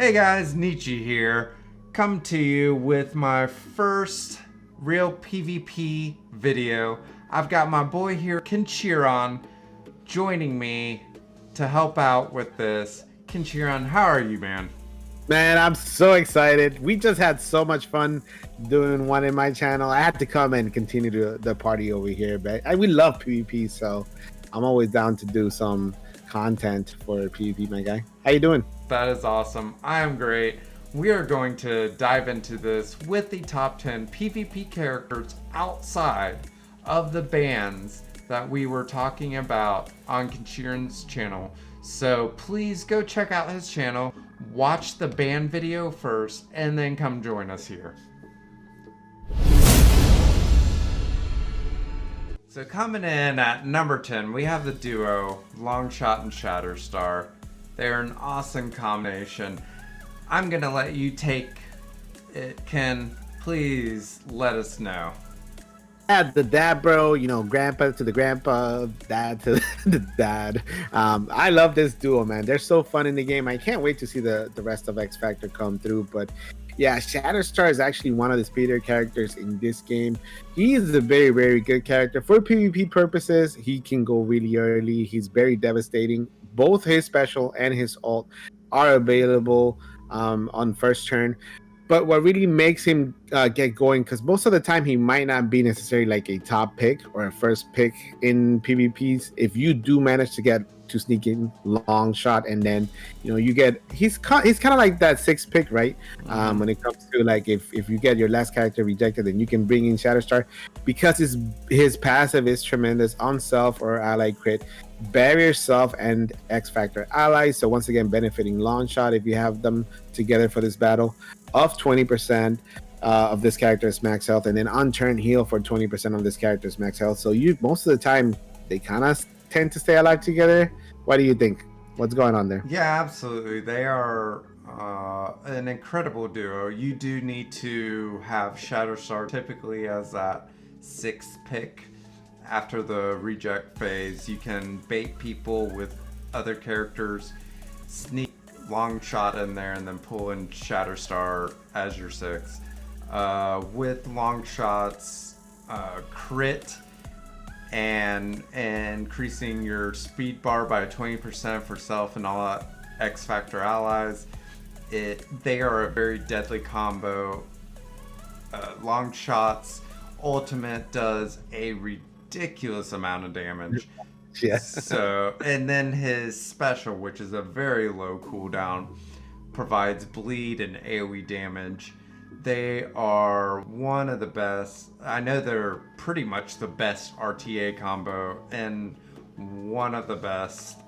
Hey guys, Nietzsche here, come to you with my first real PvP video. I've got my boy here, Kenshyron, joining me to help out with this. Kenshyron, how are you, man? Man, I'm so excited. We just had so much fun doing one in my channel. I had to come and continue the party over here, but we love PvP, so I'm always down to do some content for PvP, my guy. How you doing? That is awesome. I am great. We are going to dive into this with the top 10 PvP characters outside of the bans that we were talking about on Kenshyron's channel. So please go check out his channel, watch the ban video first, and then come join us here. So coming in at number 10, we have the duo, Longshot and Shatterstar. They're an awesome combination. I'm gonna let you take it, Ken. Please let us know. At the dad, bro, you know, grandpa to the grandpa, dad to the dad. I love this duo, man. They're so fun in the game. I can't wait to see the rest of X Factor come through. But yeah, Shatterstar is actually one of the speeder characters in this game. He is a very, very good character. For PvP purposes, he can go really early. He's very devastating. Both his special and his ult are available on first turn. But what really makes him get going, because most of the time he might not be necessarily like a top pick or a first pick in PvPs. If you do manage to get to sneak in long shot, and then you get he's kind of like that sixth pick, right? When it comes to like if you get your last character rejected, then you can bring in Shatterstar because his passive is tremendous on self or ally crit, barrier self and X Factor allies. So once again, benefiting long shot if you have them together for this battle of 20% of this character's max health, and then on turn heal for 20% of this character's max health. So you most of the time they kind of tend to stay alive together. What do you think? What's going on there? Yeah, absolutely. They are an incredible duo. You do need to have Shatterstar typically as that sixth pick. After the reject phase, you can bait people with other characters, sneak long shot in there, and then pull in Shatterstar as your sixth. With long shots, crit, and increasing your speed bar by 20% for self and all X Factor allies. They are a very deadly combo. Long shots ultimate does a ridiculous amount of damage. Yeah. So, and then his special, which is a very low cooldown, provides bleed and AoE damage. They are one of the best. I know they're pretty much the best RTA combo and one of the best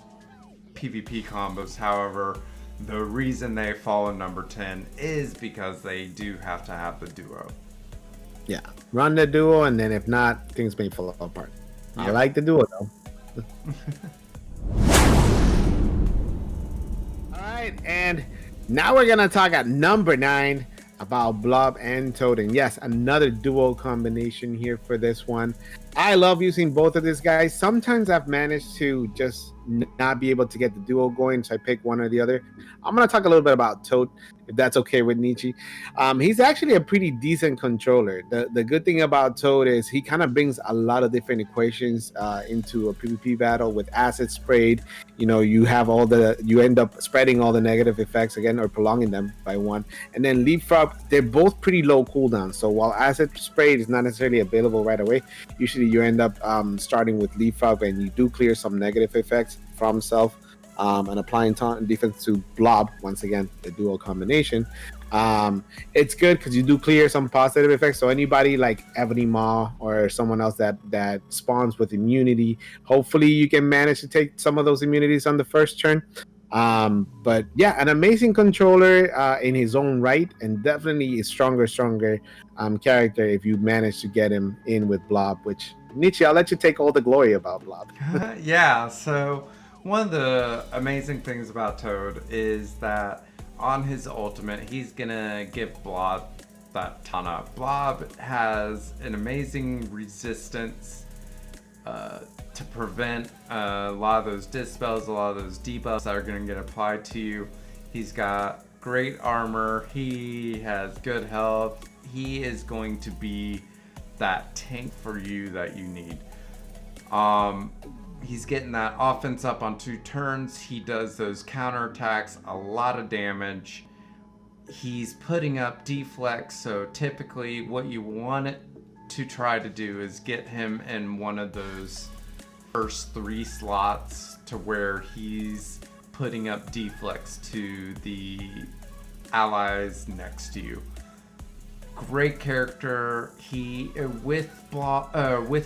PvP combos. However, the reason they fall in number 10 is because they do have to have the duo. Yeah, run the duo, and then if not, things may fall apart. Yep. I like the duo though. All right, and now we're gonna talk at number 9 about Blob and Toad. And yes, another duo combination here for this one. I love using both of these guys. Sometimes I've managed to just not be able to get the duo going, so I pick one or the other. I'm going to talk a little bit about Toad, if that's okay with Nietzsche. He's actually a pretty decent controller. The good thing about Toad is he kind of brings a lot of different equations into a PvP battle with acid sprayed. You have you end up spreading all the negative effects again, or prolonging them by one. And then leapfrog, they're both pretty low cooldown. So while acid sprayed is not necessarily available right away, usually you end up starting with leapfrog, and you do clear some negative effects from self, and applying taunt and defense to Blob. Once again, the duo combination. It's good because you do clear some positive effects. So anybody like Ebony Maw or someone else that spawns with immunity, hopefully you can manage to take some of those immunities on the first turn. But yeah, an amazing controller in his own right, and definitely a stronger character if you manage to get him in with Blob. Which, Nietzsche, I'll let you take all the glory about Blob. Yeah, so one of the amazing things about Toad is that on his ultimate, he's gonna give Blob that ton up. Blob has an amazing resistance to prevent a lot of those dispels, a lot of those debuffs that are going to get applied to you. He's got great armor. He has good health. He is going to be that tank for you that you need. He's getting that offense up on 2 turns. He does those counterattacks, a lot of damage. He's putting up deflects, so typically what you want it to try to do is get him in one of those first 3 slots to where he's putting up deflects to the allies next to you. Great character. He with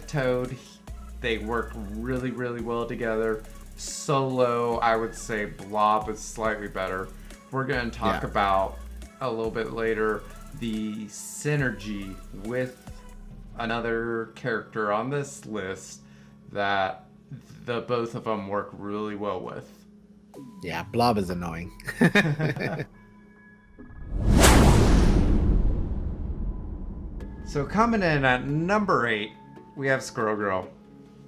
Toad, they work really, really well together. Solo, I would say Blob is slightly better. We're going to talk about a little bit later the synergy with another character on this list that the both of them work really well with. Yeah, Blob is annoying. So coming in at number 8, we have Squirrel Girl.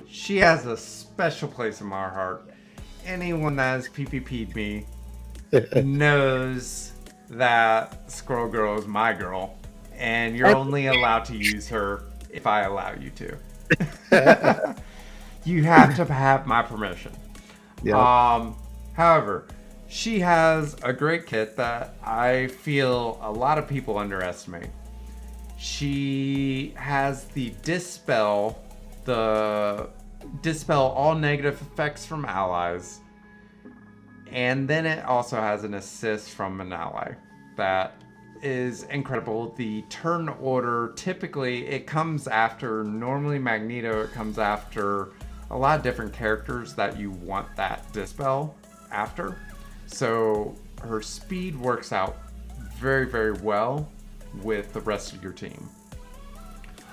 She has a special place in my heart. Anyone that has PvP'd me knows that Squirrel Girl is my girl, and you're only allowed to use her if I allow you to. You have to have my permission. Yeah. However, she has a great kit that I feel a lot of people underestimate. She has the dispel all negative effects from allies, and then it also has an assist from an ally that is incredible. The turn order, typically it comes after, normally Magneto, it comes after a lot of different characters that you want that dispel after. So her speed works out very, very well with the rest of your team.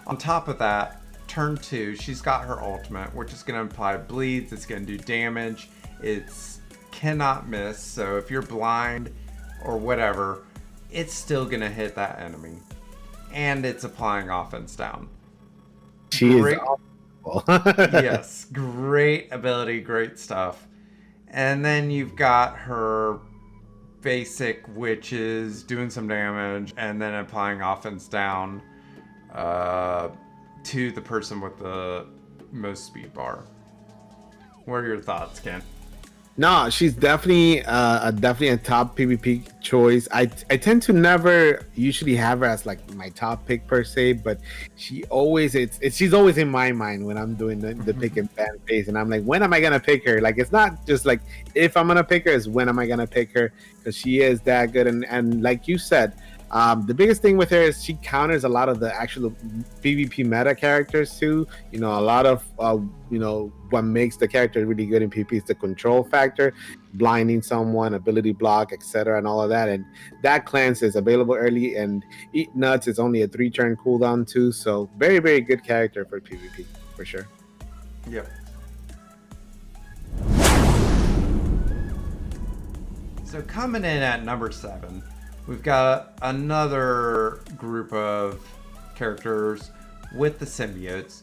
On top of that, turn 2, she's got her ultimate, which is going to apply bleeds, it's going to do damage, it's cannot miss, so if you're blind or whatever, it's still going to hit that enemy. And it's applying offense down. She is awful. Yes, great ability, great stuff. And then you've got her basic, which is doing some damage and then applying offense down to the person with the most speed bar. What are your thoughts, Ken? No, she's definitely a top PvP choice. I tend to never usually have her as like my top pick per se, but she's always in my mind when I'm doing the pick and ban phase, and I'm like, when am I gonna pick her? Like, it's not just like if I'm gonna pick her, it's when am I gonna pick her, because she is that good. And like you said, the biggest thing with her is she counters a lot of the actual PvP meta characters too. You know, a lot of what makes the character really good in PvP is the control factor, blinding someone, ability block, etc., and all of that. And that cleanse is available early, and Eat Nuts is only a 3-turn cooldown too. So very, very good character for PvP for sure. Yep. So coming in at number 7, we've got another group of characters with the symbiotes.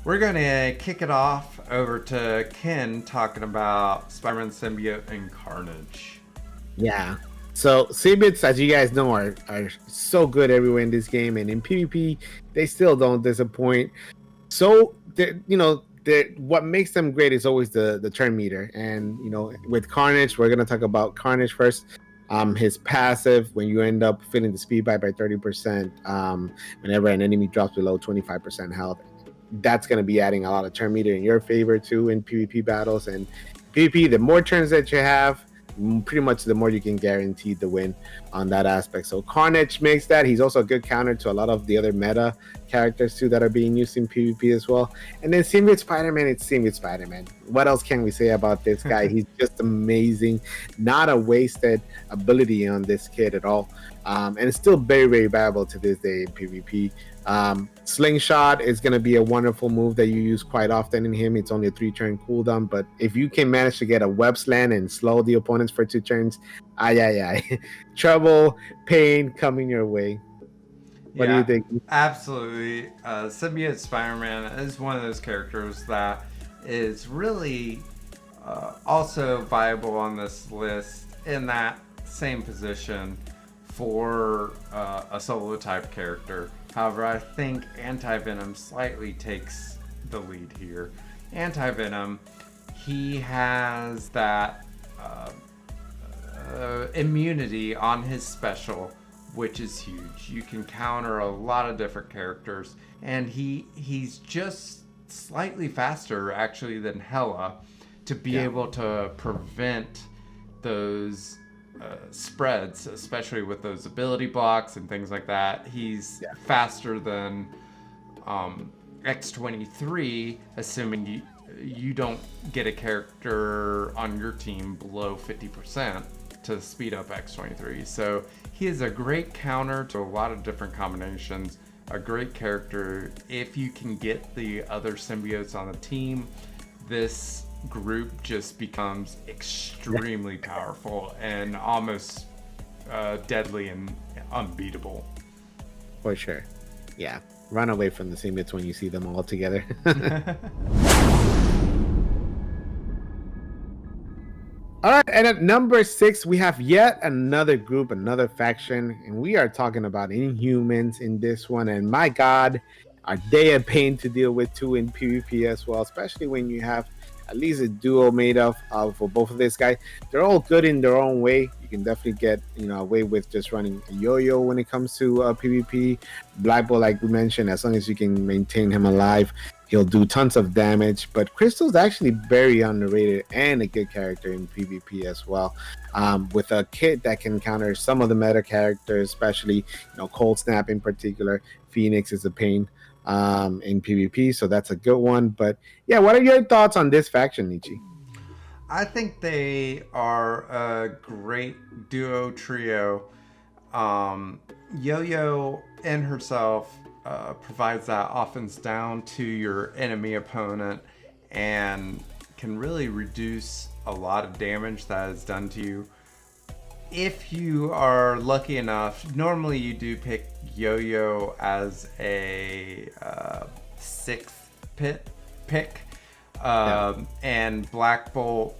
We're going to kick it off over to Ken talking about Spider-Man symbiote and Carnage. Yeah. So symbiotes, as you guys know, are so good everywhere in this game, and in PvP, they still don't disappoint. So, what makes them great is always the turn meter. And, with Carnage, we're going to talk about Carnage first. His passive, when you end up filling the speed by 30%, whenever an enemy drops below 25% health, that's going to be adding a lot of turn meter in your favor too in PvP battles. And PvP, the more turns that you have, pretty much the more you can guarantee the win on that aspect. So Carnage makes that. He's also a good counter to a lot of the other meta characters too that are being used in PvP as well. And then Symbiote Spider-Man, it's Symbiote Spider-Man. What else can we say about this guy? He's just amazing. Not a wasted ability on this kid at all. And it's still very, very viable to this day in PvP. Slingshot is going to be a wonderful move that you use quite often in him. It's only a 3-turn cooldown, but if you can manage to get a web slam and slow the opponents for 2 turns, trouble, pain coming your way. What do you think? Absolutely. Symbiote Spider-Man is one of those characters that is really also viable on this list, in that same position for a solo type character. However, I think Anti-Venom slightly takes the lead here. Anti-Venom, he has that immunity on his special, which is huge. You can counter a lot of different characters, and he's just slightly faster actually than Hela to be able to prevent those spreads, especially with those ability blocks and things like that. He's faster than X23, assuming you don't get a character on your team below 50% to speed up X23. So he is a great counter to a lot of different combinations, a great character. If you can get the other symbiotes on the team, this group just becomes extremely powerful and almost deadly and unbeatable. For sure. Yeah. Run away from the symbiotes when you see them all together. All right, and at number 6, we have yet another group, another faction, and we are talking about Inhumans in this one. And my God, are they a pain to deal with too in PvP as well, especially when you have at least a duo made of for both of these guys. They're all good in their own way. You can definitely get away with just running a yo-yo when it comes to PvP. Black Bolt, like we mentioned, as long as you can maintain him alive, he'll do tons of damage. But Crystal's actually very underrated and a good character in PvP as well. With a kit that can counter some of the meta characters, especially Cold Snap in particular. Phoenix is a pain in PvP, so that's a good one. But yeah, what are your thoughts on this faction, Nietzsche? I think they are a great duo trio. Yo-Yo in herself provides that offense down to your enemy opponent and can really reduce a lot of damage that is done to you. If you are lucky enough, normally you do pick Yo-Yo as a 6th pick. And Black Bolt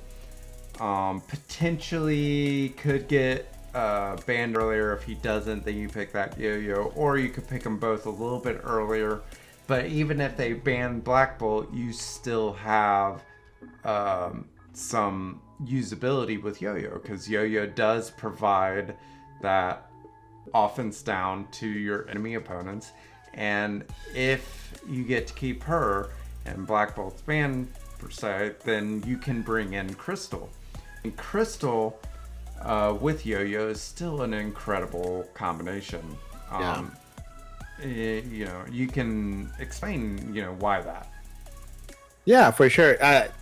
potentially could get banned earlier. If he doesn't, then you pick that Yo-Yo, or you could pick them both a little bit earlier. But even if they ban Black Bolt, you still have some usability with Yo-Yo, because Yo-Yo does provide that offense down to your enemy opponents. And if you get to keep her and Black Bolt's banned per se, then you can bring in Crystal. And Crystal with Yo-Yo is still an incredible combination. You can explain why that. Yeah, for sure.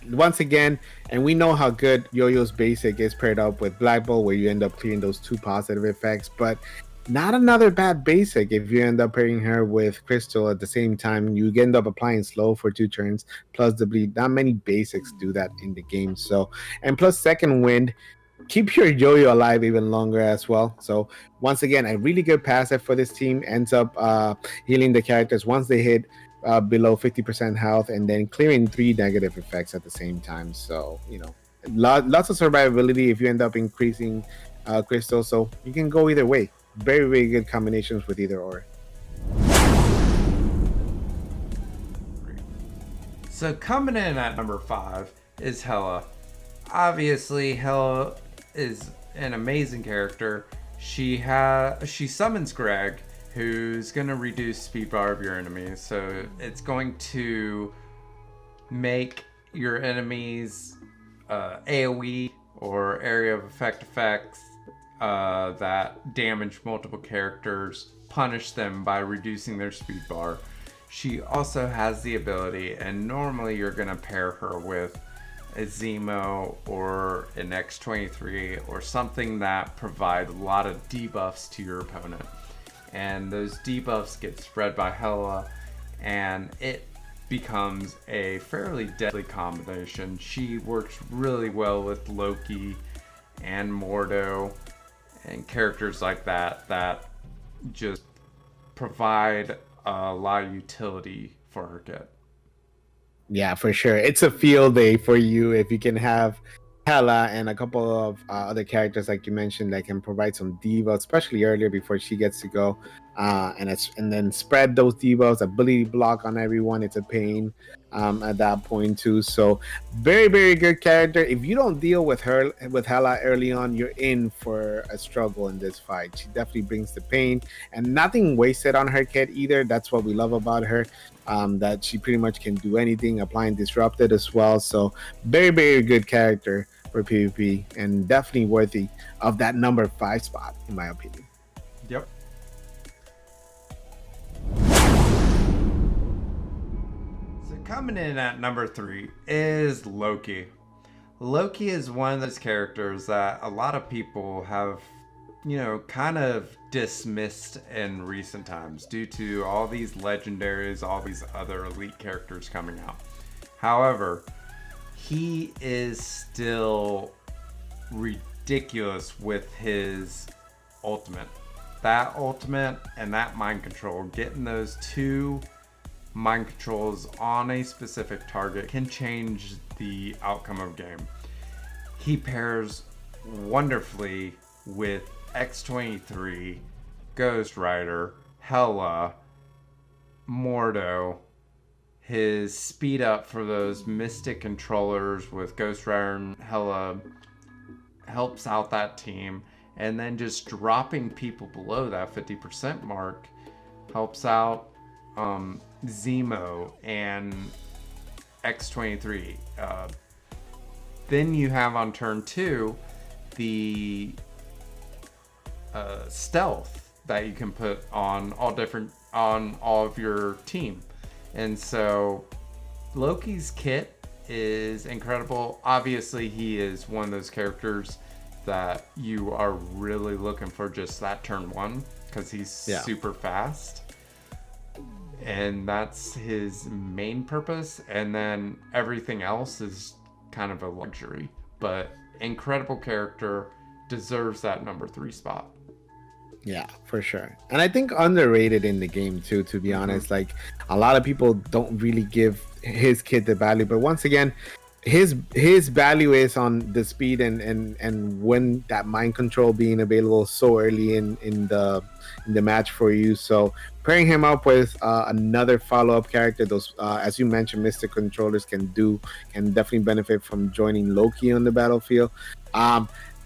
Once again, and we know how good Yo-Yo's basic is paired up with Black Bolt, where you end up clearing those 2 positive effects, but not another bad basic if you end up pairing her with Crystal at the same time. You end up applying slow for 2 turns, plus the bleed. Not many basics do that in the game. So, and plus second wind, keep your Yo-Yo alive even longer as well. So once again, a really good passive for this team. Ends up healing the characters once they hit below 50% health, and then clearing 3 negative effects at the same time. So lots of survivability if you end up increasing Crystal. So you can go either way. Very, very good combinations with either or. So coming in at number 5 is Hela. Obviously, Hela is an amazing character. She summons Greg, who's going to reduce speed bar of your enemies. So it's going to make your enemies AoE or area of effect effects that damage multiple characters, punish them by reducing their speed bar. She also has the ability, and normally you're going to pair her with a Zemo or an X23 or something that provide a lot of debuffs to your opponent. And those debuffs get spread by Hela, and it becomes a fairly deadly combination. She works really well with Loki and Mordo and characters like that just provide a lot of utility for her kit. Yeah, for sure. It's a field day for you if you can have Hela and a couple of other characters like you mentioned that can provide some debuffs, especially earlier before she gets to go, and then spread those debuffs. Ability block on everyone, it's a pain at that point too. So very good character. If you don't deal with her with Hela early on, you're in for a struggle in this fight. She definitely brings the pain and nothing wasted on her kit either. That's what we love about her. That she pretty much can do anything, applying disrupted as well. So very good character for PvP and definitely worthy of that number 5 spot in my opinion. Yep. So coming in at number 3 is Loki. Loki is one of those characters that a lot of people have, kind of dismissed in recent times due to all these legendaries, all these other elite characters coming out. However, he is still ridiculous with his ultimate. That ultimate and that mind control, getting those 2 mind controls on a specific target can change the outcome of game. He pairs wonderfully with X-23, Ghost Rider, Hela, Mordo. His speed up for those Mystic controllers with Ghost Rider and Hela helps out that team. And then just dropping people below that 50% mark helps out Zemo and X-23. Then you have on turn 2 the stealth that you can put on all of your team. And so Loki's kit is incredible. Obviously, he is one of those characters that you are really looking for just that turn 1 because he's super fast. And that's his main purpose. And then everything else is kind of a luxury. But incredible character, deserves that number 3 spot. Yeah, for sure. And I think underrated in the game too, to be honest. Like a lot of people don't really give his kit the value, but once again, his value is on the speed and when that mind control being available so early in the match for you. So pairing him up with another follow-up character, those as you mentioned, Mystic controllers can definitely benefit from joining Loki on the battlefield.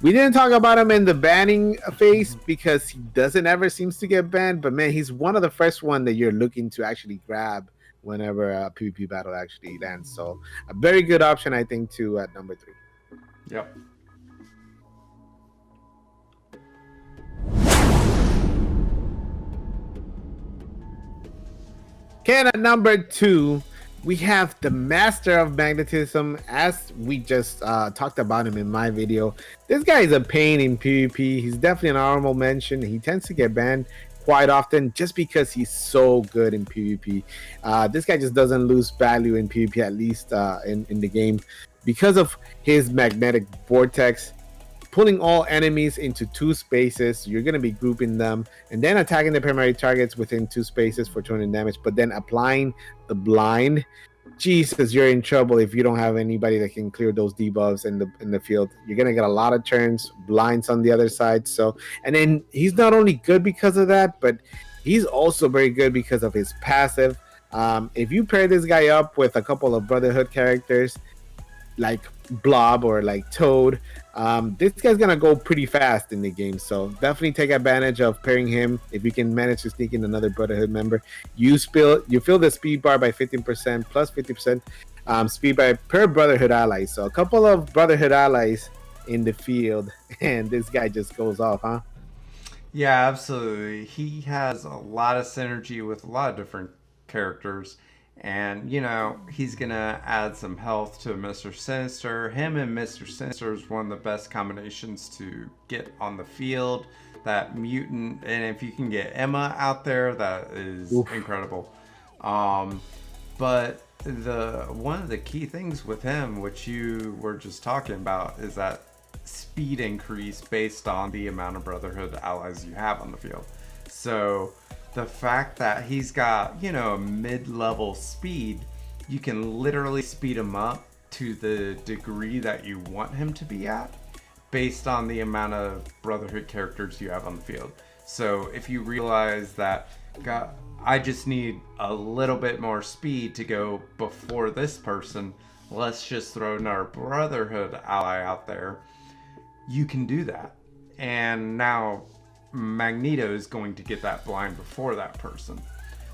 We didn't talk about him in the banning phase because he doesn't ever seems to get banned, but man, he's one of the first one that you're looking to actually grab whenever a PvP battle actually lands. So a very good option, I think, too, at number 3. Yep. Okay, at number 2, we have the Master of Magnetism. As we just talked about him in my video, this guy is a pain in PvP. He's definitely an honorable mention. He tends to get banned quite often just because he's so good in PvP. This guy just doesn't lose value in PvP, at least in the game, because of his magnetic vortex. Pulling all enemies into 2 spaces, you're going to be grouping them and then attacking the primary targets within 2 spaces for 200 damage, but then applying the blind. Jesus, you're in trouble if you don't have anybody that can clear those debuffs in the field. You're going to get a lot of turns, blinds on the other side. So, and then he's not only good because of that, but he's also very good because of his passive. If you pair this guy up with a couple of Brotherhood characters like Blob or like Toad, this guy's gonna go pretty fast in the game, so definitely take advantage of pairing him. If you can manage to sneak in another Brotherhood member, you fill the speed bar by 15% plus 50% speed bar per Brotherhood ally. So a couple of Brotherhood allies in the field and this guy just goes off, huh? Yeah, absolutely. He has a lot of synergy with a lot of different characters. And, he's going to add some health to Mr. Sinister. Him and Mr. Sinister is one of the best combinations to get on the field. That mutant, and if you can get Emma out there, that is incredible. But one of the key things with him, which you were just talking about, is that speed increase based on the amount of Brotherhood allies you have on the field. So the fact that he's got, a mid-level speed, you can literally speed him up to the degree that you want him to be at based on the amount of Brotherhood characters you have on the field. So if you realize that, God, I just need a little bit more speed to go before this person, let's just throw another Brotherhood ally out there, you can do that. And now Magneto is going to get that blind before that person.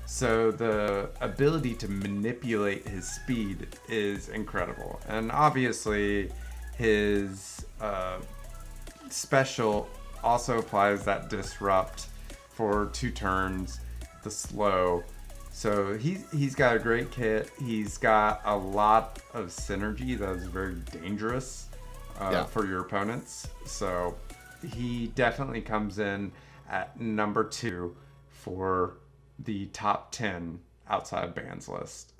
So the ability to manipulate his speed is incredible. And obviously his special also applies that disrupt for 2 turns, the slow. So he's got a great kit. He's got a lot of synergy that is very dangerous for your opponents. So he definitely comes in at number 2 for the top 10 outside bans list.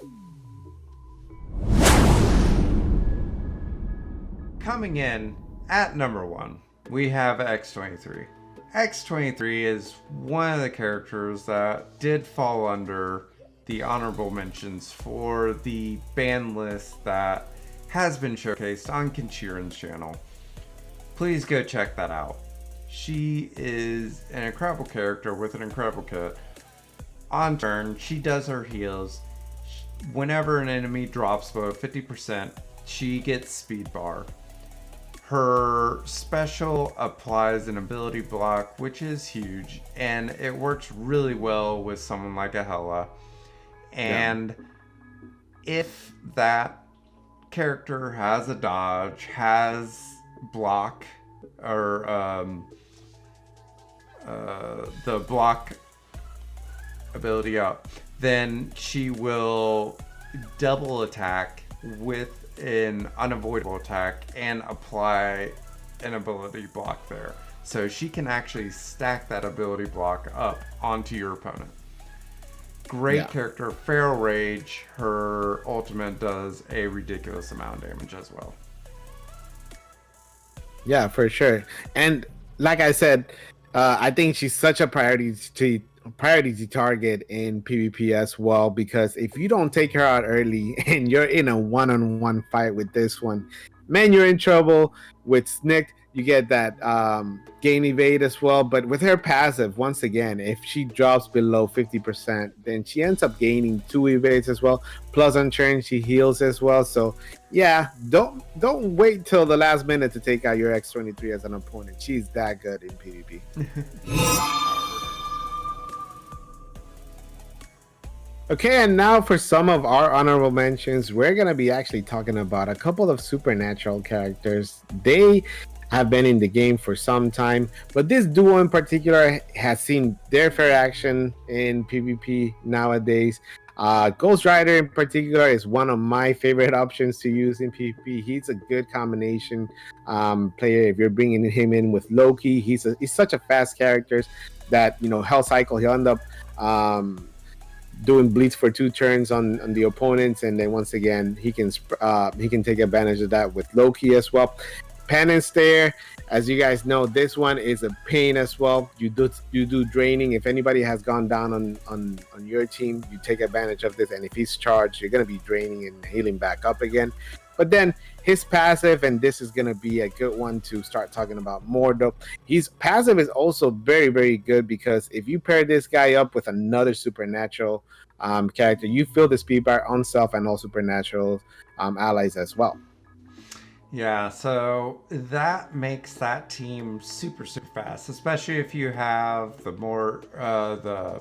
Coming in at number 1, we have X-23. X-23 is one of the characters that did fall under the honorable mentions for the ban list that has been showcased on Kenshyron's channel. Please go check that out. She is an incredible character with an incredible kit. On turn, she does her heals. Whenever an enemy drops below 50%, she gets speed bar. Her special applies an ability block, which is huge, and it works really well with someone like a Hela. And if that character has a dodge, has block, or the block ability up, then she will double attack with an unavoidable attack and apply an ability block there. So she can actually stack that ability block up onto your opponent. Great character. Feral Rage, her ultimate does a ridiculous amount of damage as well. Yeah, for sure. And like I said, I think she's such a priority to target in PvP as well, because if you don't take her out early and you're in a one-on-one fight with this one, man, you're in trouble. With Snicked, you get that gain evade as well, but with her passive, once again, if she drops below 50%, then she ends up gaining 2 evades as well, plus on turn she heals as well. So yeah, don't wait till the last minute to take out your X-23 as an opponent. She's that good in PvP. Okay, and now for some of our honorable mentions, we're going to be actually talking about a couple of supernatural characters. They have been in the game for some time, but this duo in particular has seen their fair action in PvP nowadays. Ghost Rider in particular is one of my favorite options to use in PvP. He's a good combination player. If you're bringing him in with Loki, he's such a fast character that, you know, Hell Cycle, he'll end up doing bleeds for 2 turns on the opponents, and then once again he can take advantage of that with Loki as well. Penance there, as you guys know, this one is a pain as well. You do draining. If anybody has gone down on your team, you take advantage of this, and if he's charged, you're going to be draining and healing back up again. But then his passive, and this is going to be a good one to start talking about more though, his passive is also very, very good, because if you pair this guy up with another supernatural character, you fill the speed bar on self and all supernatural allies as well. Yeah, so that makes that team super, super fast, especially if you have the more the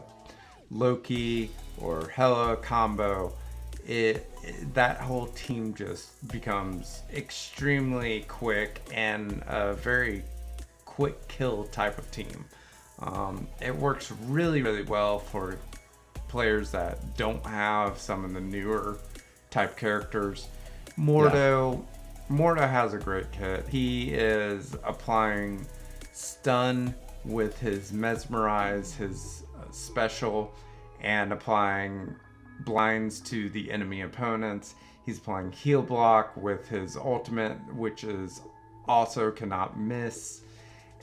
Loki or Hela combo. That whole team just becomes extremely quick and a very quick kill type of team. It works really, really well for players that don't have some of the newer type characters. Mordo has a great kit. He is applying stun with his mesmerize, his special, and applying blinds to the enemy opponents. He's applying heal block with his ultimate, which is also cannot miss,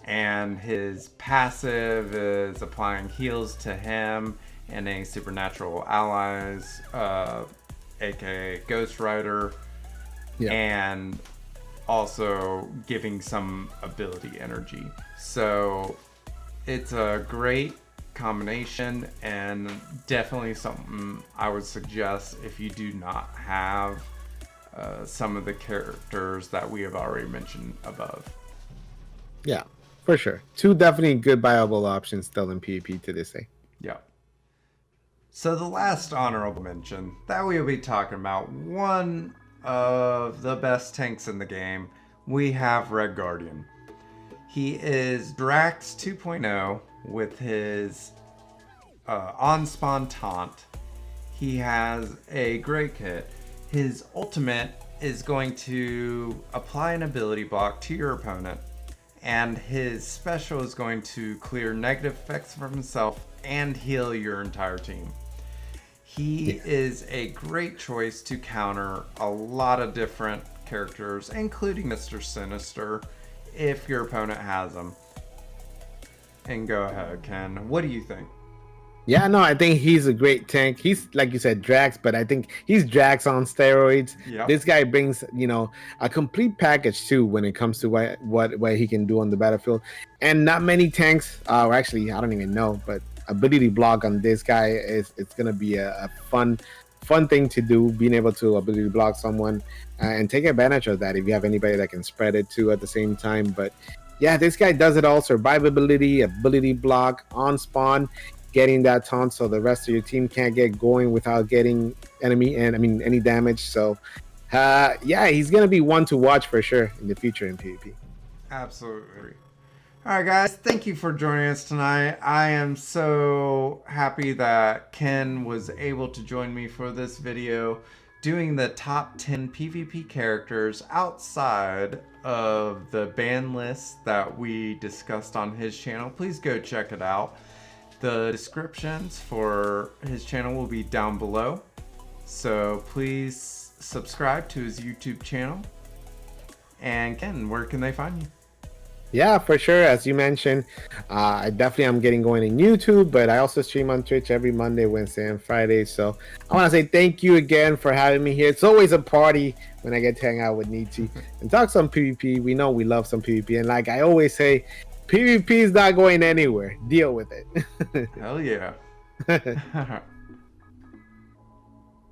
and his passive is applying heals to him and any supernatural allies, aka Ghost Rider. Yeah. and also giving some ability energy. So it's a great combination and definitely something I would suggest if you do not have some of the characters that we have already mentioned above. Yeah, for sure. Two definitely good viable options still in PvP to this day. Yeah. So the last honorable mention that we will be talking about, one of the best tanks in the game, we have Red Guardian. He is Drax 2.0 with his on-spawn taunt. He has a great kit. His ultimate is going to apply an ability block to your opponent, and his special is going to clear negative effects from himself and heal your entire team. He is a great choice to counter a lot of different characters, including Mr. Sinister, if your opponent has him. And go ahead, Ken. What do you think? Yeah, no, I think he's a great tank. He's like you said, Drax, but I think he's Drax on steroids. Yep. This guy brings, a complete package too when it comes to what he can do on the battlefield. And not many tanks, actually, I don't even know, but ability block on this guy it's gonna be a fun thing to do. Being able to ability block someone and take advantage of that if you have anybody that can spread it to at the same time. But yeah, this guy does it all: survivability, ability block, on spawn, getting that taunt so the rest of your team can't get going without getting any damage. So yeah, he's gonna be one to watch for sure in the future in PvP. Absolutely. All right, guys, thank you for joining us tonight. I am so happy that Ken was able to join me for this video doing the top 10 PvP characters outside of the ban list that we discussed on his channel. Please go check it out. The descriptions for his channel will be down below, so please subscribe to his YouTube channel. And Ken, where can they find you? Yeah, for sure. As you mentioned, I definitely am getting going in YouTube, but I also stream on Twitch every Monday, Wednesday, and Friday. So I want to say thank you again for having me here. It's always a party when I get to hang out with Nietzsche and talk some PvP. We know we love some PvP, and like I always say, PvP is not going anywhere. Deal with it. Hell yeah.